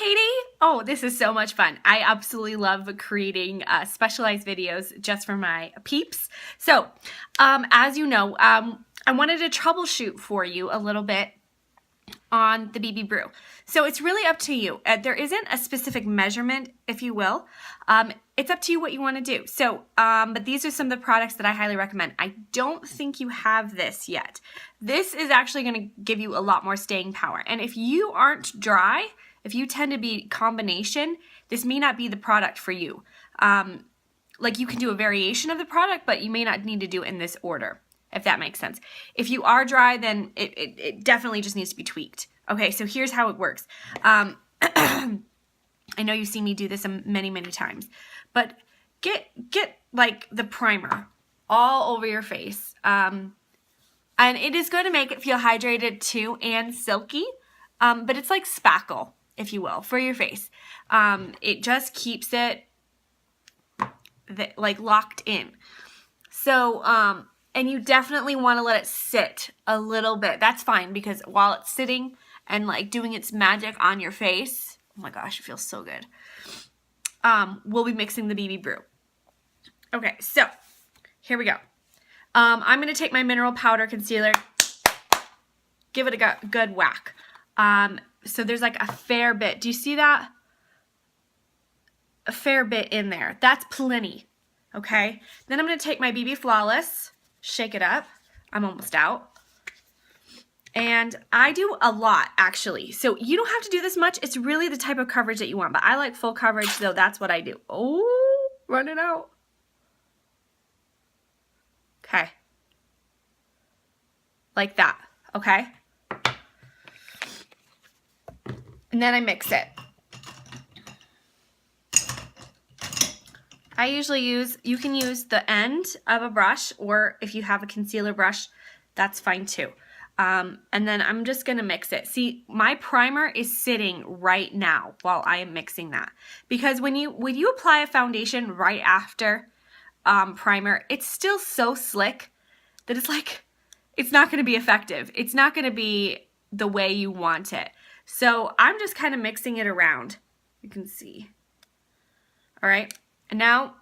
Katy. Oh, this is so much fun. I absolutely love creating specialized videos just for my peeps. So, as you know, I wanted to troubleshoot for you a little bit on the BB Brew. So it's really up to you. There isn't a specific measurement, if you will. It's up to you what you want to do. So, but these are some of the products that I highly recommend. I don't think you have this yet. This is actually going to give you a lot more staying power. And if you aren't dry, if you tend to be combination, this may not be the product for you. Like you can do a variation of the product, but you may not need to do it in this order, if that makes sense. If you are dry, then it definitely just needs to be tweaked. Okay, so here's how it works. I know you've seen me do this many, many times, but get like the primer all over your face. And it is going to make it feel hydrated too and silky, but it's like spackle, if you will, for your face. It just keeps it like locked in. So, and you definitely want to let it sit a little bit. That's fine, because while it's sitting and like doing its magic on your face, oh my gosh, it feels so good. We'll be mixing the BB Brew. Okay, so here we go. I'm going to take my mineral powder concealer, give it a good whack. So there's like a fair bit. Do you see that? A fair bit in there. That's plenty. Okay. Then I'm going to take my BB Flawless, shake it up. I'm almost out. And I do a lot, actually. So you don't have to do this much. It's really the type of coverage that you want. But I like full coverage, so that's what I do. Oh, run it out. Okay. Like that. Okay. And then I mix it. I usually you can use the end of a brush, or if you have a concealer brush, that's fine too. And then I'm just going to mix it. See, my primer is sitting right now while I am mixing that. Because when you apply a foundation right after primer, it's still so slick that it's like, it's not going to be effective. It's not going to be the way you want it. So I'm just kind of mixing it around. You can see. All right. And now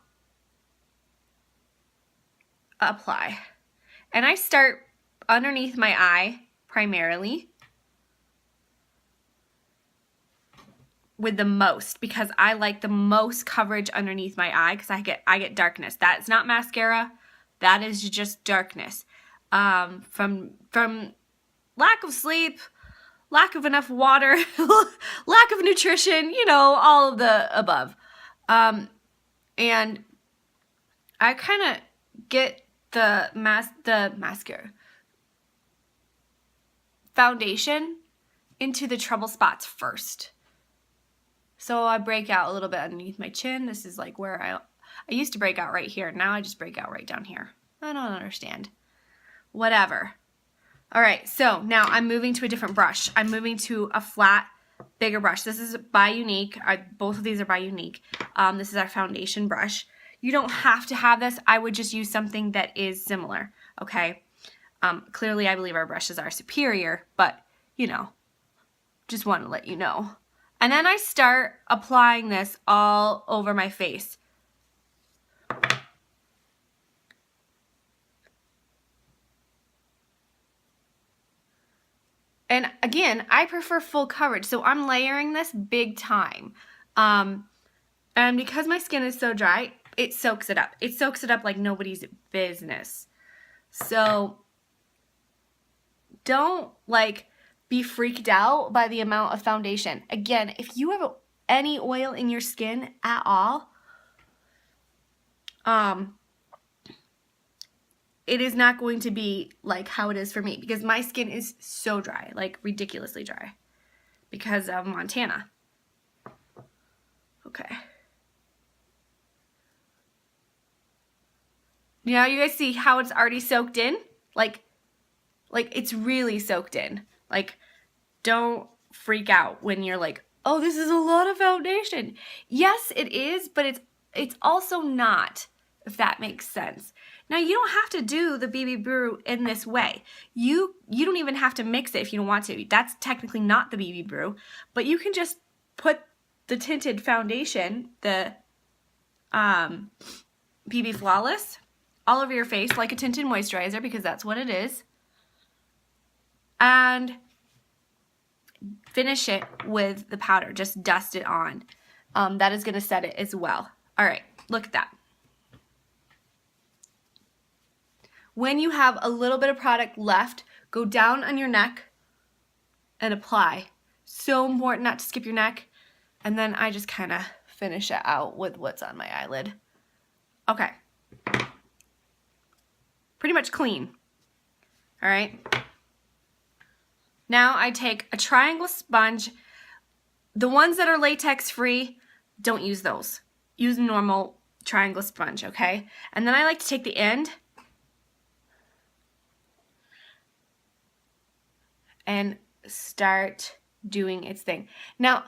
apply. And I start underneath my eye primarily with the most, because I like the most coverage underneath my eye, because I get darkness. That's not mascara. That is just darkness. From lack of sleep, lack of enough water, lack of nutrition, you know, all of the above. And I kind of get the mascara foundation into the trouble spots first. So I break out a little bit underneath my chin. This is like where I used to break out right here. Now I just break out right down here. I don't understand. Whatever. All right, so now I'm moving to a different brush. I'm moving to a flat, bigger brush. This is by Unique. Both of these are by Unique. This is our foundation brush. You don't have to have this. I would just use something that is similar, okay? Clearly, I believe our brushes are superior, but, you know, just want to let you know. And then I start applying this all over my face. And again, I prefer full coverage, so I'm layering this big time. And because my skin is so dry, it soaks it up. It soaks it up like nobody's business. So don't like be freaked out by the amount of foundation. Again, if you have any oil in your skin at all, it is not going to be like how it is for me, because my skin is so dry, like ridiculously dry, because of Montana. Okay. Now you guys see how it's already soaked in? Like it's really soaked in. Like, don't freak out when you're like, oh, this is a lot of foundation. Yes, it is, but it's also not, if that makes sense. Now, you don't have to do the BB Brew in this way. You don't even have to mix it if you don't want to. That's technically not the BB Brew, but you can just put the tinted foundation, the BB Flawless, all over your face like a tinted moisturizer, because that's what it is. And finish it with the powder. Just dust it on. That is going to set it as well. All right, look at that. When you have a little bit of product left, go down on your neck and apply. So important not to skip your neck. And then I just kind of finish it out with what's on my eyelid. Okay. Pretty much clean. All right. Now I take a triangle sponge. The ones that are latex free, don't use those. Use a normal triangle sponge, okay? And then I like to take the end and start doing its thing. Now,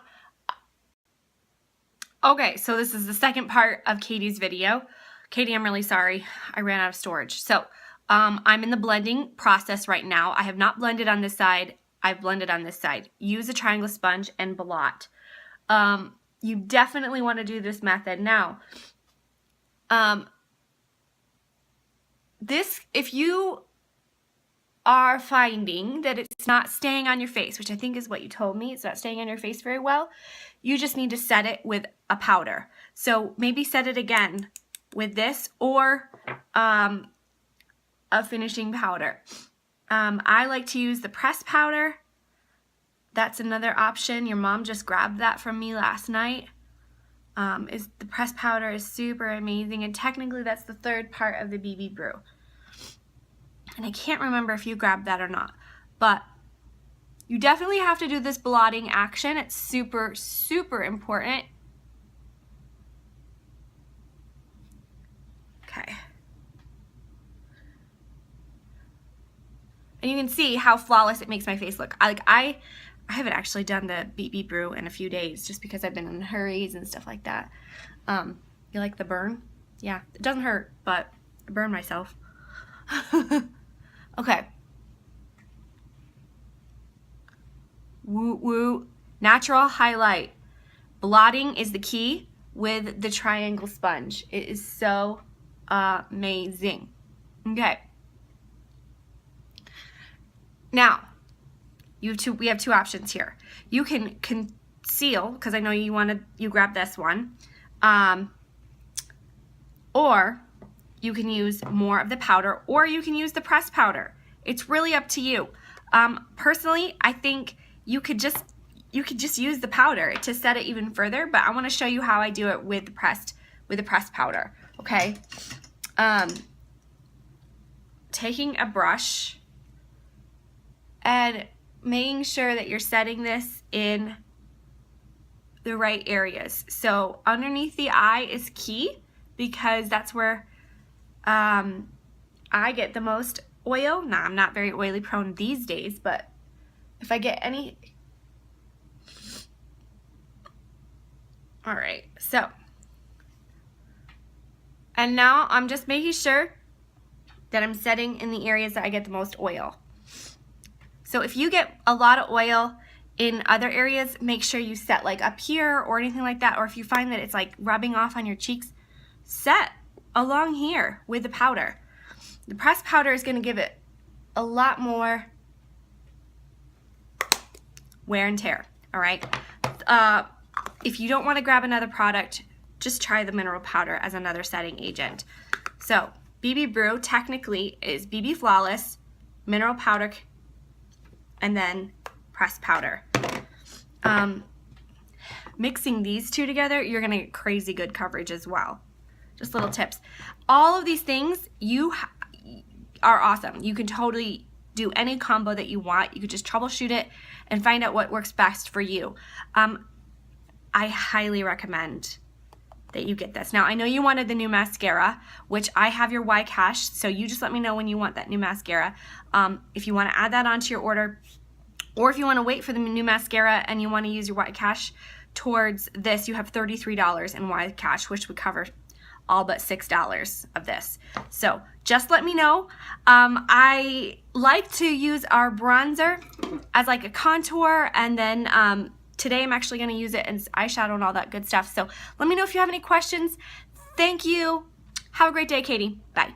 okay, so this is the second part of Katy's video. Katy, I'm really sorry. I ran out of storage. So I'm in the blending process right now. I have not blended on this side. I've blended on this side. Use a triangle sponge and blot. You definitely want to do this method. Now, if you are finding that it's not staying on your face, which I think is what you told me, it's not staying on your face very well, you just need to set it with a powder. So maybe set it again with this or a finishing powder. I like to use the pressed powder. That's another option. Your mom just grabbed that from me last night. The pressed powder is super amazing, and technically that's the third part of the BB Brew. And I can't remember if you grabbed that or not, but you definitely have to do this blotting action. It's super, super important. Okay. And you can see how flawless it makes my face look. I haven't actually done the BB Brew in a few days just because I've been in hurries and stuff like that. You like the burn? Yeah, it doesn't hurt, but I burned myself. Okay. Woo woo. Natural highlight. Blotting is the key with the triangle sponge. It is so amazing. Okay. Now, we have two options here. You can conceal, because I know you grab this one, or you can use more of the powder, or you can use the pressed powder. It's really up to you. Personally, I think you could just use the powder to set it even further, but I want to show you how I do it with the pressed powder. Okay. Taking a brush and making sure that you're setting this in the right areas. So underneath the eye is key because that's where I get the most oil. Now, I'm not very oily prone these days, but if I get any... All right, so. And now I'm just making sure that I'm setting in the areas that I get the most oil. So if you get a lot of oil in other areas, make sure you set like up here or anything like that. Or if you find that it's like rubbing off on your cheeks, set along here with the powder. The pressed powder is going to give it a lot more wear and tear, all right? If you don't want to grab another product, just try the mineral powder as another setting agent. So BB Brew technically is BB Flawless, mineral powder, and then pressed powder. Mixing these two together, you're going to get crazy good coverage as well. Just little tips. All of these things are awesome. You can totally do any combo that you want. You could just troubleshoot it and find out what works best for you. I highly recommend that you get this. Now, I know you wanted the new mascara, which I have your Y cash, so you just let me know when you want that new mascara. If you want to add that onto your order, or if you want to wait for the new mascara and you want to use your Y cash towards this, you have $33 in Y cash, which would cover all but $6 of this. So just let me know. I like to use our bronzer as like a contour, and then today I'm actually going to use it as eyeshadow and all that good stuff. So let me know if you have any questions. Thank you. Have a great day, Katie. Bye.